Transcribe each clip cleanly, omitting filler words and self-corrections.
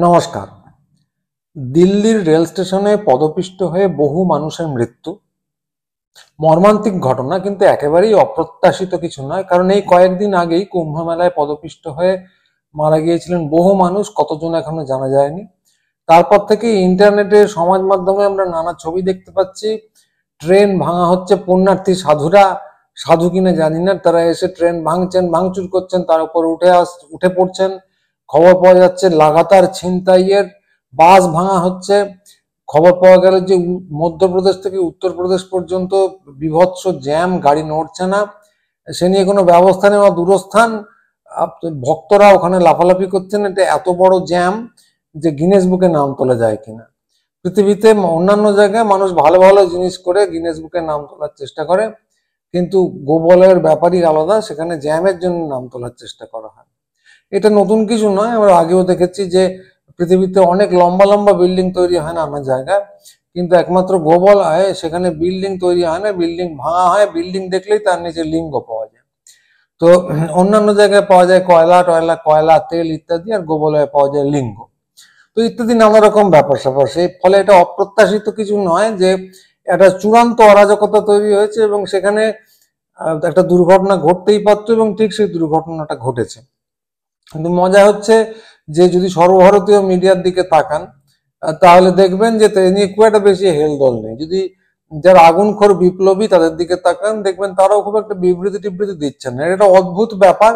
নমস্কার। দিল্লির রেল স্টেশনে পদপিষ্ট হয়ে বহু মানুষের মৃত্যু মর্মান্তিক ঘটনা, কিন্তু একেবারেই অপ্রত্যাশিত কিছু নয়। কারণ এই কয়েকদিন আগেই কুম্ভ মেলায় পদপিষ্ট হয়ে মারা গিয়েছিলেন বহু মানুষ, কতজন এখনো জানা যায়নি। তারপর থেকে ইন্টারনেটে, সমাজ মাধ্যমে আমরা নানা ছবি দেখতে পাচ্ছি। ট্রেন ভাঙা হচ্ছে, পুণ্যার্থী সাধুরা, সাধু কিনা জানি না, তারা এসে ট্রেন ভাঙছেন, ভাঙচুর করছেন, তার উপর উঠে পড়ছেন। খবর পাওয়া যাচ্ছে লাগাতার ছিনতাইয়ের, বাস ভাঙা হচ্ছে। খবর পাওয়া গেল যে মধ্যপ্রদেশ থেকে উত্তরপ্রদেশ পর্যন্ত বীভৎস জ্যাম, গাড়ি নড়ছে না। সে নিয়ে কোনো ব্যবস্থা নেওয়া দূরস্থান। ভক্তরা ওখানে লাফালাফি করছেন। এটা এত বড় জ্যাম যে গিনেস বুকে নাম তোলা যায় কিনা। পৃথিবীতে অন্যান্য জায়গায় মানুষ ভালো ভালো জিনিস করে গিনেস বুকে নাম তোলার চেষ্টা করে, কিন্তু গোবলের ব্যাপারই আলাদা, সেখানে জ্যামের জন্য নাম তোলার চেষ্টা করা হয়। এটা নতুন কিছু নয়, আমরা আগেও দেখেছি যে পৃথিবীতে অনেক লম্বা লম্বা বিল্ডিং তৈরি হয় নানা জায়গায়, কিন্তু একমাত্র গোবল হয় সেখানে বিল্ডিং তৈরি হয় না, বিল্ডিং ভাঙা হয়। বিল্ডিং দেখলেই তার নিচে লিঙ্গ পাওয়া যায়। তো অন্যান্য জায়গায় পাওয়া যায় কয়লা, তেল ইত্যাদি, আর গোবলয়ে পাওয়া যায় লিঙ্গ, তো ইত্যাদি নানা রকম ব্যাপার স্যাপার। সেই ফলে এটা অপ্রত্যাশিত কিছু নয় যে একটা চূড়ান্ত অরাজকতা তৈরি হয়েছে এবং সেখানে একটা দুর্ঘটনা ঘটতেই পারতো, এবং ঠিক সেই দুর্ঘটনাটা ঘটেছে। কিন্তু মজা হচ্ছে যে যদি সর্বভারতীয় মিডিয়ার দিকে তাকান, তাহলে দেখবেন যে এ নিয়ে খুব একটা বেশি হেলদোল নেই। যদি যারা আগুনখোর বিপ্লবী তাদের দিকে তাকান, দেখবেন তারাও খুব একটা বিবৃতি টিবৃতি দিচ্ছেন না। এটা অদ্ভুত ব্যাপার।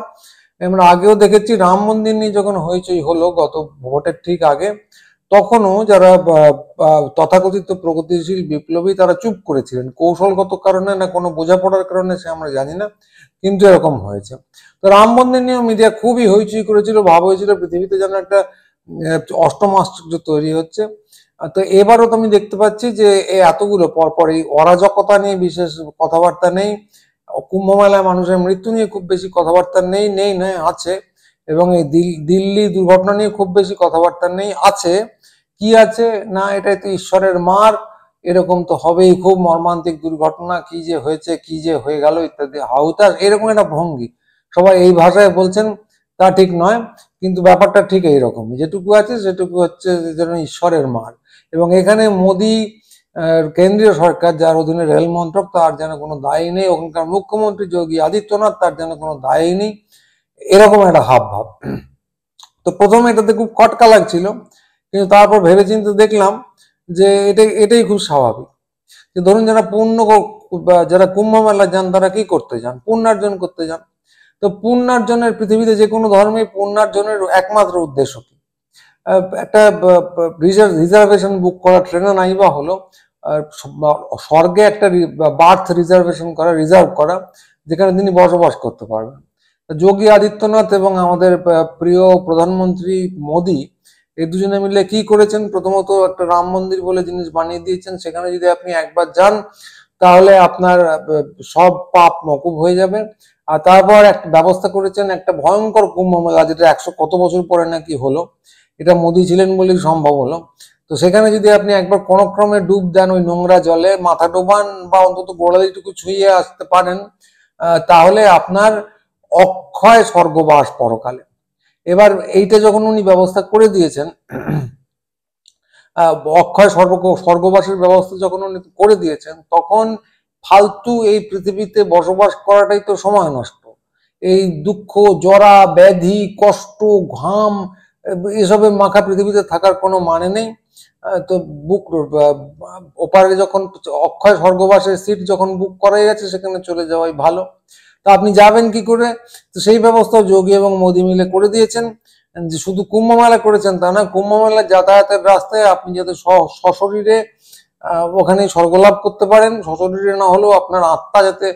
আমরা আগেও দেখেছি রাম মন্দির নিয়ে যখন হইচই হলো গত ভোটের ঠিক আগে, তখনও যারা তথাকথিত প্রগতিশীল বিপ্লবী তারা চুপ করেছিলেন, কৌশলগত কারণে না কোনো বোঝাপড়ার কারণে সে আমরা জানি না, কিন্তু এরকম হয়েছে। তো রাম মন্দির নিয়ে মিডিয়া খুবই হইচই করেছিল, ভাব হয়েছিল পৃথিবীতে যেন একটা অষ্টম আশ্চর্য তৈরি হচ্ছে। তো এবারও তো আমি দেখতে পাচ্ছি যে এতগুলো পরপর এই অরাজকতা নিয়ে বিশেষ কথাবার্তা নেই, কুম্ভ মেলায় মানুষের মৃত্যু নিয়ে খুব বেশি কথাবার্তা নেই, নয় আছে। এবং এই দিল্লি দুর্ঘটনা নিয়ে খুব বেশি কথাবার্তা নেই, আছে। কি আছে না, এটাই তো ঈশ্বরের মার, এরকম তো হবেই, খুব মর্মান্তিক দুর্ঘটনা, কি যে হয়েছে, কি যে হয়ে গেল ইত্যাদি, হাউতাস, এরকম একটা ভঙ্গি সবাই এই ভাষায় বলছেন। তা ঠিক নয়, কিন্তু ব্যাপারটা ঠিক এইরকমই, যেটুকু আছে সেটুকু হচ্ছে যেন ঈশ্বরের মার। এবং এখানে মোদী, কেন্দ্রীয় সরকার যার অধীনে রেল মন্ত্রক, তার যেন কোনো দায়ী নেই। ওখানকার মুখ্যমন্ত্রী যোগী আদিত্যনাথ, তার যেন কোনো দায়ী নেই, এরকম একটা হাব ভাব। তো প্রথমে এটাতে খুব খটকা লাগছিল, কিন্তু তারপর ভেবেচিন্তে দেখলাম যে এটাই খুব স্বাভাবিক। যে ধরুন যারা কুম্ভ মেলা যান, তারা কি করতে যান? পুণ্যার্জন করতে যান। তো পুণ্যার্জনের, পৃথিবীতে যে কোনো ধর্মে পুণ্যার্জনের একমাত্র উদ্দেশ্য কি? একটা রিজার্ভেশন বুক করা, ট্রেনে নাই বা হলো স্বর্গে একটা বার্থ রিজার্ভেশন করা, রিজার্ভ করা, যেখানে তিনি বসবাস করতে পারবেন। যোগী আদিত্যনাথ এবং আমাদের প্রিয় প্রধানমন্ত্রী মোদী, এই দুজনে মিলে কি করেছেন? প্রথমত একটা রাম মন্দির বলে জিনিস বানিয়ে দিয়েছেন, সেখানে যদি আপনি একবার যান তাহলে আপনার সব পাপ মকুব হয়ে যাবে। আর তারপর একটা ব্যবস্থা করেছেন একটা ভয়ঙ্কর কুম্ভ মেলা, যেটা 100 কত বছর পরে নাকি হলো, এটা মোদী ছিলেন বলেই সম্ভব হলো। তো সেখানে যদি আপনি একবার কোনো ক্রমে ডুব দেন, ওই নোংরা জলে মাথা ডোবান, বা অন্তত গোড়ালিটুকু ছুঁয়ে আসতে পারেন, তাহলে আপনার অক্ষয় স্বর্গবাস পরকালে। এবার এইটা যখন উনি ব্যবস্থা করে দিয়েছেন, অক্ষয় স্বর্গবাসের ব্যবস্থা যখন উনি করে দিয়েছেন, তখন ফালতু এই পৃথিবীতে বসবাস করাটাই তো সময় নষ্ট। এই দুঃখ, জরা, ব্যাধি, কষ্ট, ঘাম, এসবে মাখা পৃথিবীতে থাকার কোনো মানে নেই। তো বুক ওপারে যখন অক্ষয় স্বর্গবাসের সিট যখন বুক করাই গেছে, সেখানে চলে যাওয়াই ভালো। তা আপনি যাবেন কি করে? তো সেই ব্যবস্থা যোগী এবং মোদী মিলে করে দিয়েছেন। যে শুধু কুম্ভ মেলা করেছেন তা না, কুম্ভ মেলা যাতায়াতের রাস্তায় আপনি যাতে সশরীরে ওখানে স্বর্গলাভ করতে পারেন, সশরীরে না হলেও আপনার আত্মা যাতে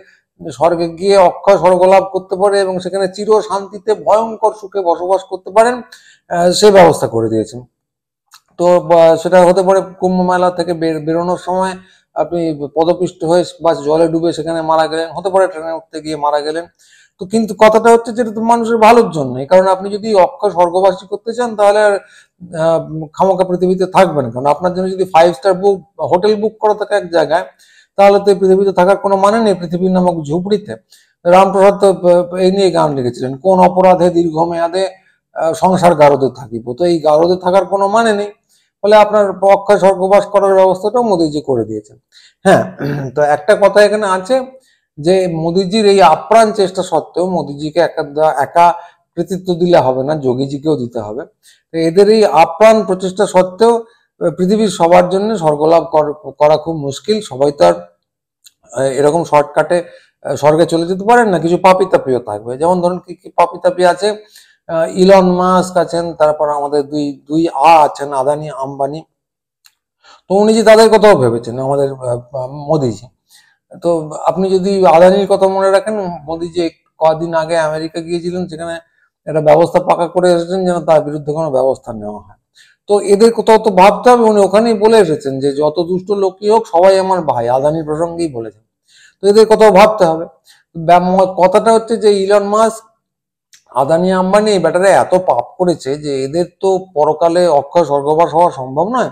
স্বর্গে গিয়ে অক্ষয় স্বর্গলাভ করতে পারে এবং সেখানে চির শান্তিতে ভয়ঙ্কর সুখে বসবাস করতে পারেন, সে ব্যবস্থা করে দিয়েছেন। তো সেটা হতে পারে কুম্ভ মেলা থেকে বেরোনোর সময় আপনি পদপিষ্ট হয়ে বা জলে ডুবে সেখানে মারা গেলেন, হতে পারে ট্রেনে উঠতে গিয়ে মারা গেলেন। তো কিন্তু কথাটা হচ্ছে যেটা তো মানুষের ভালোর জন্য, কারণ আপনি যদি অক্ষয় স্বর্গবাসী করতে চান তাহলে আর খামোখা পৃথিবীতে থাকবেন। কারণ আপনার জন্য যদি 5 স্টার হোটেল বুক করা থাকে এক জায়গায়, তাহলে তো পৃথিবীতে থাকার কোনো মানে নেই, পৃথিবীর নামক ঝুপড়িতে। রামপ্রসাদ তো এই নিয়ে গান লিখেছিলেন, কোন অপরাধে দীর্ঘমেয়াদে সংসার গারদে থাকিব, তো এই গারদে থাকার কোনো মানে নেই। ফলে আপনার অক্ষয় স্বর্গবাস করার ব্যবস্থাটাও মোদিজি করে দিয়েছেন। হ্যাঁ, তো একটা কথা এখানে আছে যে মোদিজির এই আপ্রাণ চেষ্টা সত্ত্বেও মোদিজিকে একা কৃতিত্ব দিলে হবে না, যোগীজিকেও দিতে হবে। তো এদের এই আপ্রাণ প্রচেষ্টা সত্ত্বেও পৃথিবীর সবার জন্য স্বর্গলাভ করা খুব মুশকিল। সবাই তো আর এরকম শর্টকাটে স্বর্গে চলে যেতে পারেন না, কিছু পাপি তাপিও থাকবে। যেমন ধরুন কি কি পাপি তাপি আছে, ইলন মাস্ক আছেন, তারপর আমাদের দুই আছেন, আদানি আম্বানি। তো উনি যে তাদের কথাও ভেবেছেন আমাদের মোদিজি। তো আপনি যদি আদানির কথা মনে রাখেন, মোদিজি কদিন আগে আমেরিকা গিয়েছিলেন, সেখানে একটা ব্যবস্থা পাকা করে এসেছেন যেন তার বিরুদ্ধে কোনো ব্যবস্থা নেওয়া হয়। তো এদের কোথাও তো ভাবতে হবে, উনি ওখানেই বলে এসেছেন যে যত দুষ্ট লোকই হোক সবাই আমার ভাই, আদানির প্রসঙ্গেই বলেছেন। তো এদের কোথাও ভাবতে হবে। কথাটা হচ্ছে যে ইলন মাস্ক, আদানি আম্বানি এই ব্যাটারে এত পাপ করেছে যে এদের তো পরকালে অক্ষয় স্বর্গবাস হওয়া সম্ভব নয়।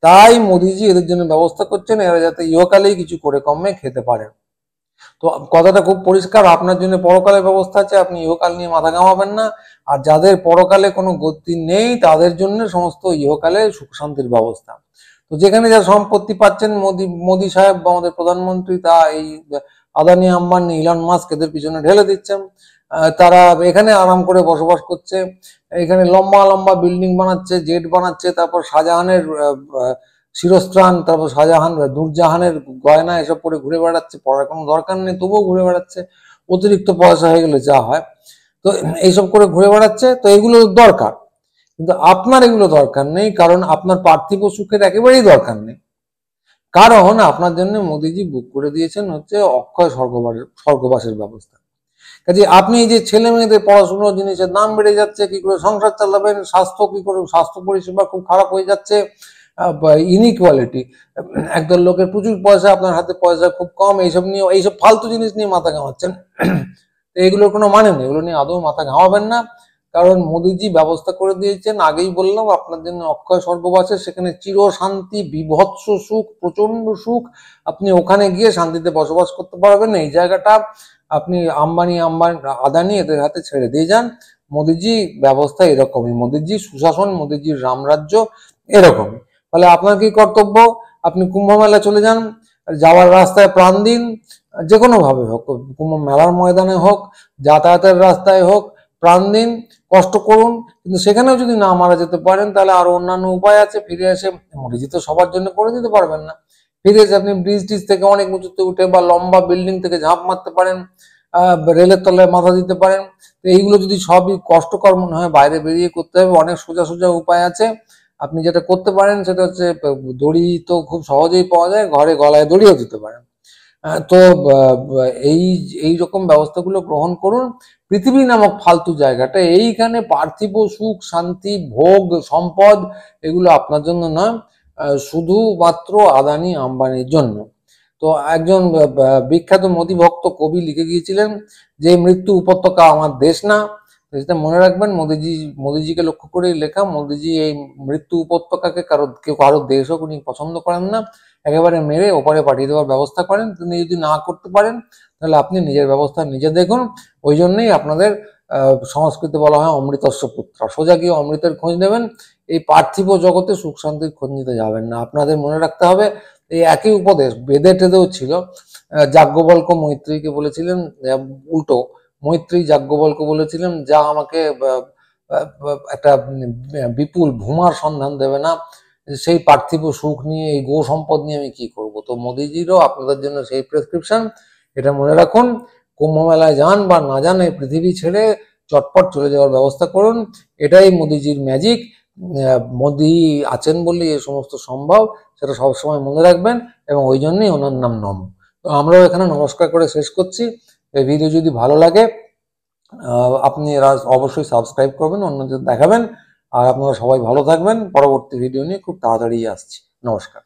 তাই মোদিজি এদের জন্য ব্যবস্থা করছেন, এরা যাতে ইহকালেই কিছু করে কমে খেতে পারে। তো কথাটা খুব পরিষ্কার, আপনার জন্য পরকালের ব্যবস্থা আছে, আপনি ইহকাল নিয়ে মাথা ঘামাবেন না। আর যাদের পরকালে কোনো গতি নেই তাদের জন্য সমস্ত ইহকালে সুখ শান্তির ব্যবস্থা। তো যেখানে যা সম্পত্তি পাচ্ছেন মোদি সাহেব বা আমাদের প্রধানমন্ত্রী, তা এই আদানি আম্বানি ইলন মাস্ক এদের পিছনে ঢেলে দিচ্ছেন। তারা এখানে আরাম করে বসবাস করছে, এখানে লম্বা লম্বা বিল্ডিং বানাচ্ছে, জেট বানাচ্ছে, তারপর শাহজাহানের শিরস্ত্রাণ, তারপর শাহজাহান নূরজাহানের গয়না এসব পরে ঘুরে বেড়াচ্ছে, পড়ার কোনো দরকার নেই তবুও ঘুরে বেড়াচ্ছে, অতিরিক্ত পয়সা হয়ে গেলে যা হয়। তো এইসব করে ঘুরে বেড়াচ্ছে, তো এগুলো দরকার, কিন্তু আপনার এগুলো দরকার নেই, কারণ আপনার পার্থিব সুখের একেবারেই দরকার নেই। কারণ আপনার জন্য মোদিজি বুক করে দিয়েছেন হচ্ছে অক্ষয় স্বর্গবাসের ব্যবস্থা। কাজে আপনি এই যে ছেলে মেয়েদের পড়াশোনার জিনিসের দাম বেড়ে যাচ্ছে, কি করে সংসার চালাবেন, স্বাস্থ্য কি করে, স্বাস্থ্য পরিষেবা খুব খারাপ হয়ে যাচ্ছে, ইনইকুয়ালিটি, একদল লোকের প্রচুর পয়সা, আপনার হাতে পয়সা খুব কম, এইসব নিয়ে, এইসব ফালতু জিনিস নিয়ে মাথা ঘামাচ্ছেন। এগুলোর কোনো মানে নেই, এগুলো নিয়ে আদৌ মাথা ঘামাবেন না। কারণ মোদিজি ব্যবস্থা করে দিয়েছেন, আগেই বললাম আপনার জন্য অক্ষয় স্বর্গবাসে, সেখানে চির শান্তি, বিভৎস সুখ, প্রচন্ড সুখ। আপনি ওখানে গিয়ে শান্তিতে বসবাস করতে পারবেন। এই জায়গাটা আপনি আদানি এদের হাতে ছেড়ে দিয়ে যান। মোদিজি ব্যবস্থা এরকমই, মোদিজি সুশাসন, মোদিজির রামরাজ্য এরকমই। ফলে আপনার কি কর্তব্য, আপনি কুম্ভ মেলা চলে যান, যাওয়ার রাস্তায় প্রাণ দিন, যে কোনো ভাবে হোক, কুম্ভ মেলার ময়দানে হোক, যাতায়াতের রাস্তায় হোক, প্রাণ দিন, কষ্ট করুন। কিন্তু সেখানেও যদি না মারা যেতে পারেন, তাহলে আরো অন্যান্য উপায় আছে, ফিরে এসে, মোদিজি তো সবার জন্য করে দিতে পারবেন না, ফিরে এসে আপনি ব্রিজ টিজ থেকে অনেক উঁচুতে উঠে বা লম্বা বিল্ডিং থেকে ঝাঁপ মারতে পারেন, রেলের তলায় মাথা দিতে পারেন। তো এইগুলো যদি সবই কষ্টকর মনে হয়, বাইরে বেরিয়ে করতে হবে, অনেক সোজা সোজা উপায় আছে। আপনি যেটা করতে পারেন সেটা হচ্ছে, দড়ি তো খুব সহজেই পাওয়া যায়, ঘরে গলায় দড়িও দিতে পারেন। তো এই এই রকম ব্যবস্থাগুলো গ্রহণ করুন। পৃথিবী নামক ফালতু জায়গাটা, এইখানে পার্থিব সুখ শান্তি ভোগ সম্পদ এগুলো আপনার জন্য নয়, শুধুমাত্র আদানি আম্বানির জন্য। তো একজন বিখ্যাত মোদি ভক্ত কবি লিখে গিয়েছিলেন যে মৃত্যু উপত্যকা আমার দেশ না। যেটা মনে রাখবেন, মোদিজিকে লক্ষ্য করেই লেখা। মোদিজি এই মৃত্যু উপত্যকাকে কারো দেশও উনি পছন্দ করেন না, একেবারে মেরে ওপারে পাঠিয়ে দেওয়ার ব্যবস্থা করেন। তিনি যদি না করতে পারেন তাহলে আপনি নিজের ব্যবস্থা নিজে দেখুন। ওই জন্যই আপনাদের সংস্কৃতে বলা হয় অমৃতস্য পুত্র, সোজা গিয়ে অমৃতের খোঁজ নেবেন, এই পার্থিব জগতে সুখ শান্তির খোঁজ নিতে যাবেন না। আপনাদের মনে রাখতে হবে এই একই উপদেশ বেদে টেদেও ছিল। যাজ্ঞবল্ক্য মৈত্রীকে বলেছিলেন, উল্টো মৈত্রী যাজ্ঞবল্ক্য বলেছিলেন, যা আমাকে একটা বিপুল ভূমার সন্ধান দেবে না, সেই পার্থিব সুখ নিয়ে, এই গো সম্পদ নিয়ে আমি কি করব। তো মোদিজিরও আপনাদের জন্য সেই প্রেসক্রিপশন, এটা মনে রাখুন। কুম্ভ মেলায় যান বা না যান, এই পৃথিবী ছেড়ে চটপট চলে যাওয়ার ব্যবস্থা করুন। এটাই মোদিজির ম্যাজিক। মোদি আছেন বলে এই সমস্ত সম্ভব, সেটা সবসময় মনে রাখবেন, এবং ওই জন্যই ওনার নাম নম। তো আমরাও এখানে নমস্কার করে শেষ করছি। এই ভিডিও যদি ভালো লাগে আপনি অবশ্যই সাবস্ক্রাইব করবেন, অন্যদের দেখাবেন, আর আপনারা সবাই ভালো থাকবেন। পরবর্তী ভিডিও নিয়ে খুব তাড়াতাড়ি আসছি। নমস্কার।